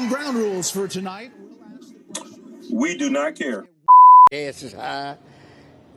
Some ground rules for tonight. We do not care. Gas is high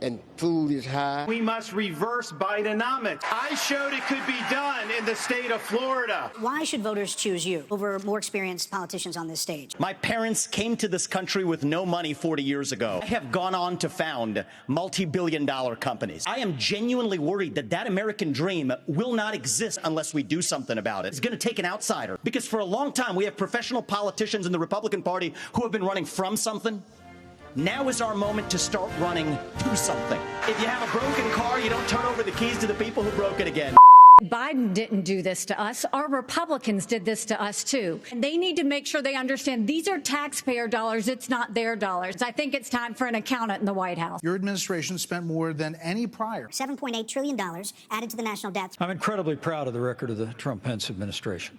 and food is high. We must reverse Bidenomics. I showed it could be done in the state of Florida. Why should voters choose you over more experienced politicians on this stage? My parents came to this country with no money 40 years ago. I have gone on to found multi-billion-dollar companies. I am genuinely worried that that American dream will not exist unless we do something about it. It's going to take an outsider. Because for a long time, we have professional politicians in the Republican Party who have been running from something. Now is our moment to start running to something. If you have a broken car, you don't turn over the keys to the people who broke it again. Biden didn't do this to us. Our Republicans did this to us, too. And they need to make sure they understand these are taxpayer dollars. It's not their dollars. I think it's time for an accountant in the White House. Your administration spent more than any prior. $7.8 trillion added to the national debt. I'm incredibly proud of the record of the Trump-Pence administration.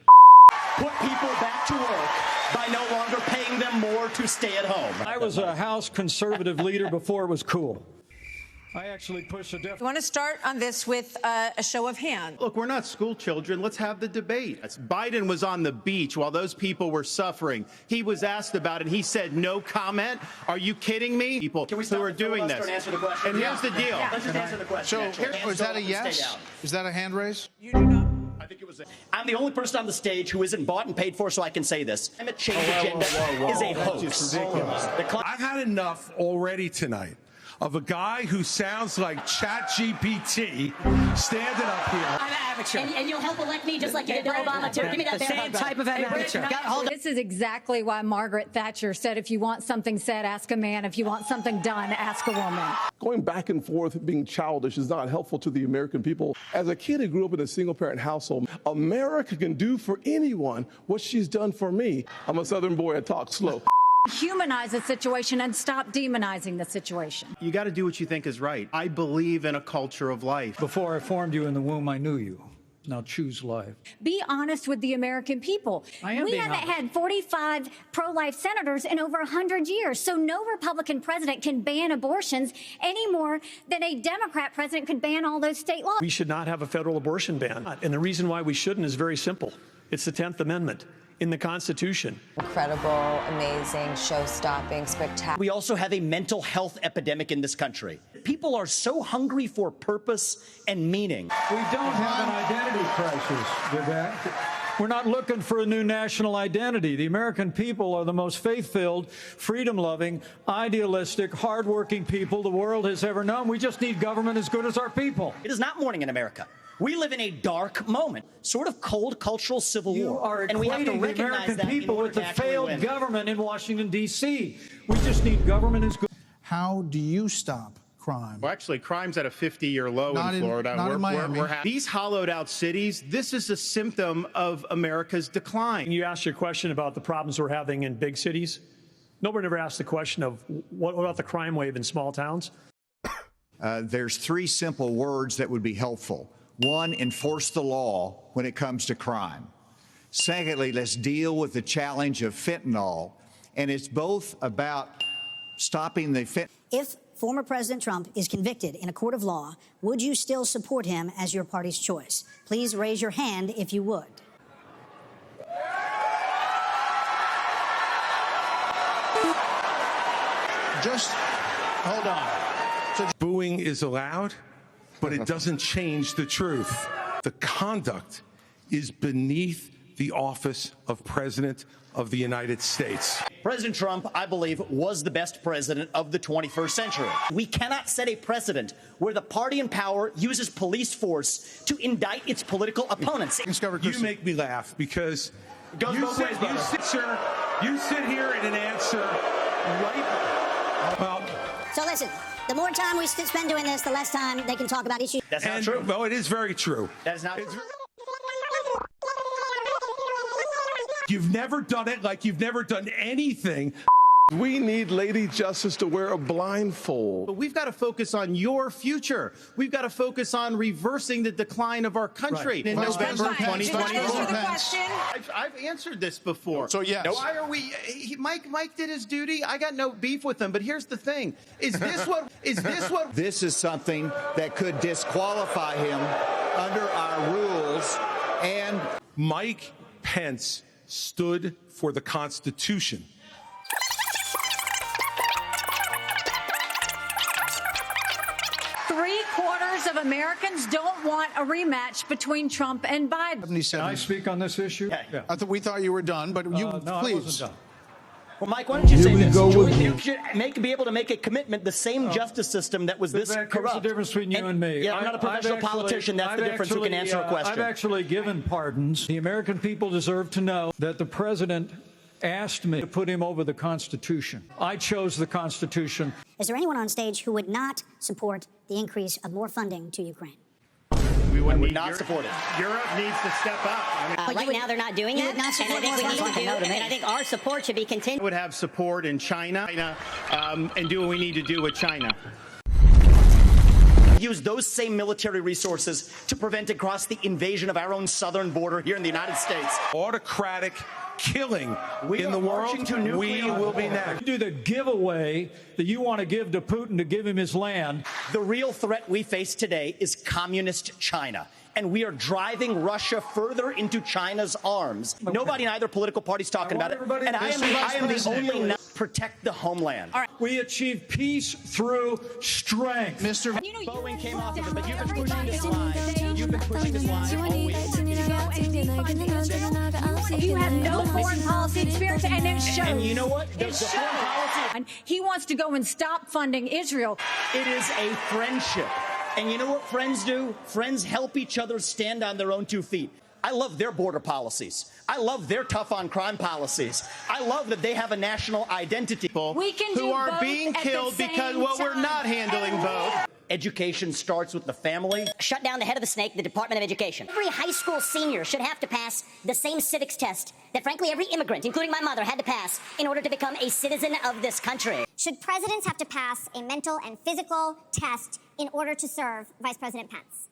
Put people back to work by no longer paying them more to stay at home. I was a House conservative leader before it was cool. I actually pushed a I want to start on this with a show of hands. Look, we're not school children. Let's have the debate. Biden was on the beach while those people were suffering. He was asked about it. He said no comment. Are you kidding me? People who are doing this. And answer the question? And here's the deal. Let's just answer the question. So, is that a yes? Is that a hand raise? You do not. I think it was. I'm the only person on the stage who isn't bought and paid for, so I can say this. Climate change agenda is a hoax. I've had enough already tonight of a guy who sounds like ChatGPT standing up here. I'm an amateur. And you'll help elect me just like you did to Obama, too. Give me that same type of amateur. This is exactly why Margaret Thatcher said, if you want something said, ask a man. If you want something done, ask a woman. Going back and forth being childish is not helpful to the American people. As a kid who grew up in a single-parent household, America can do for anyone what she's done for me. I'm a Southern boy. I talk slow. Humanize the situation and stop demonizing the situation. You got to do what you think is right. I believe in a culture of life. Before I formed you in the womb, I knew you. Now choose life. Be honest with the American people. We haven't had 45 pro-life senators in over 100 years, so no Republican president can ban abortions any more than a Democrat president could ban all those state laws. We should not have a federal abortion ban. And the reason why we shouldn't is very simple. It's the 10th Amendment in the Constitution. Incredible, amazing, show-stopping, spectacular. We also have a mental health epidemic in this country. People are so hungry for purpose and meaning. We don't have an identity crisis, Vivek. We're not looking for a new national identity. The American people are the most faith-filled, freedom-loving, idealistic, hardworking people the world has ever known. We just need government as good as our people. It is not morning in America. We live in a dark moment, sort of cold cultural civil war. You are and we have to equating the recognize American people with the failed win. government in Washington, D.C. We just need government as good. How do you stop crime? Well, actually, crime's at a 50-year low in Florida. Not in Miami. These hollowed-out cities, this is a symptom of America's decline. You asked your question about the problems we're having in big cities. Nobody ever asked the question of what about the crime wave in small towns? There's three simple words that would be helpful. One, enforce the law when it comes to crime. Secondly, let's deal with the challenge of fentanyl. And it's both about stopping the fentanyl. If former President Trump is convicted in a court of law, would you still support him as your party's choice? Please raise your hand if you would. Just hold on. Booing is allowed, but it doesn't change the truth. The conduct is beneath the office of President of the United States. President Trump, I believe, was the best president of the 21st century. We cannot set a precedent where the party in power uses police force to indict its political opponents. You make me laugh because you sit here in an answer right. Well, so listen. The more time we spend doing this, the less time they can talk about issues. That's not true. Well, it is very true. That is not true. You've never done it like you've never done anything. We need Lady Justice to wear a blindfold. But we've got to focus on your future. We've got to focus on reversing the decline of our country in November 2021. I've answered this before. So yes. Why are we? Mike did his duty. I got no beef with him. But here's the thing: is this what? This is something that could disqualify him under our rules. And Mike Pence stood for the Constitution. Three-quarters of Americans don't want a rematch between Trump and Biden. 77. Can I speak on this issue? Yeah. We thought you were done, but you No, I please. wasn't done. Well, Mike, why don't you say we this? go with- You should be able to make a commitment, the same justice system that was this Vivek, corrupt. here's the difference between you and me. Yeah, I'm not a professional politician. That's the difference. Who can answer a question? I've actually given pardons. The American people deserve to know that the president asked me to put him over the Constitution. I chose the Constitution. Is there anyone on stage who would not support the increase of more funding to Ukraine? We would not support it. Europe needs to step up. Right now, they're not doing that. And I think we need to do, and I think our support should be continued. Would have support in China and do what we need to do with China. Use those same military resources to prevent across the invasion of our own southern border here in the United States. Autocratic killing in the marching world, to nuclear we will be next. Do the giveaway that you want to give to Putin to give him his land. The real threat we face today is communist China. And we are driving Russia further into China's arms. Okay. Nobody in either political party is talking about it. And I am the only not protect the homeland. All right. We achieve peace through strength. Mr. Boeing came off of it, but you've been pushing this line. You've been pushing this line always. You have no foreign policy experience, and it shows. And you know what? It shows. He wants to go and stop funding Israel. It is a friendship. And you know what friends do? Friends help each other stand on their own 2 feet. I love their border policies. I love their tough on crime policies. I love that they have a national identity. We can who do are both being at the killed because same we're time. not handling both. Education starts with the family. Shut down the head of the snake, the Department of Education. Every high school senior should have to pass the same civics test that, frankly, every immigrant, including my mother, had to pass in order to become a citizen of this country. Should presidents have to pass a mental and physical test in order to serve Vice President Pence?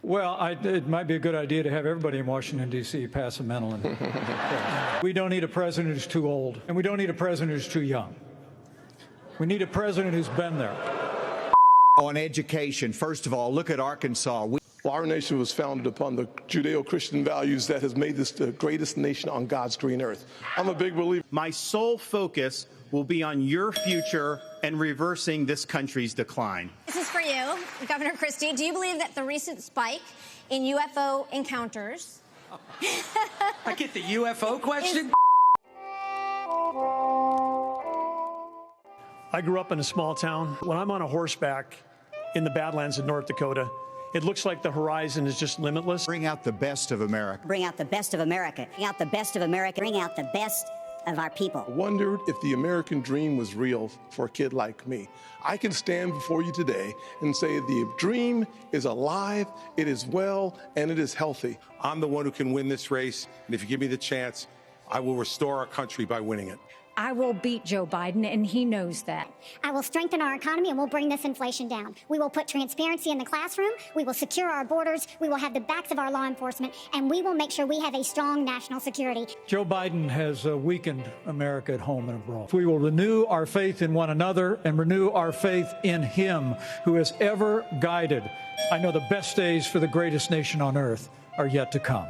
Well, it might be a good idea to have everybody in Washington, D.C. pass a mental and we don't need a president who's too old, and we don't need a president who's too young. We need a president who's been there. On education, first of all, look at Arkansas. Well, our nation was founded upon the Judeo-Christian values that has made this the greatest nation on God's green earth. I'm a big believer. My sole focus will be on your future and reversing this country's decline. This is for you, Governor Christie. Do you believe that the recent spike in UFO encounters... I get the UFO question? I grew up in a small town. When I'm on a horseback in the Badlands of North Dakota, it looks like the horizon is just limitless. Bring out the best of America. Bring out the best of America. Bring out the best of America. Bring out the best of our people. I wondered if the American dream was real for a kid like me. I can stand before you today and say the dream is alive, it is well, and it is healthy. I'm the one who can win this race, and if you give me the chance, I will restore our country by winning it. I will beat Joe Biden, and he knows that. I will strengthen our economy and we'll bring this inflation down. We will put transparency in the classroom. We will secure our borders. We will have the backs of our law enforcement, and we will make sure we have a strong national security. Joe Biden has weakened America at home and abroad. We will renew our faith in one another and renew our faith in him who has ever guided. I know the best days for the greatest nation on earth are yet to come.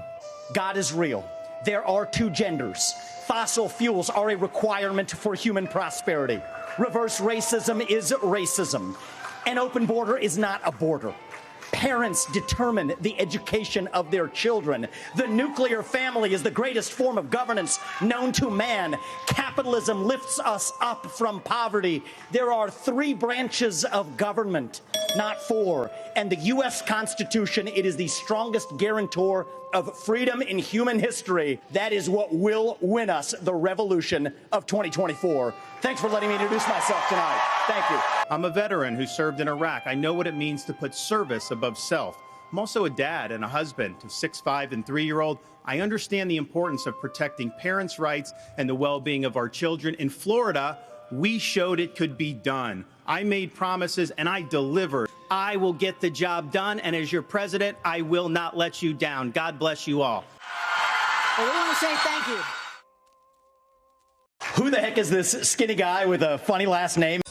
God is real. There are two genders. Fossil fuels are a requirement for human prosperity. Reverse racism is racism. An open border is not a border. Parents determine the education of their children. The nuclear family is the greatest form of governance known to man. Capitalism lifts us up from poverty. There are 3 branches of government, not 4. And the U.S. Constitution, it is the strongest guarantor of freedom in human history. That is what will win us the revolution of 2024. Thanks for letting me introduce myself tonight. Thank you. I'm a veteran who served in Iraq. I know what it means to put service above self. I'm also a dad and a husband to 6'5" and 3-year-old. I understand the importance of protecting parents' rights and the well-being of our children. In Florida, we showed it could be done. I made promises and I delivered. I will get the job done, and as your president, I will not let you down. God bless you all. Well, we want to say thank you. Who the heck is this skinny guy with a funny last name?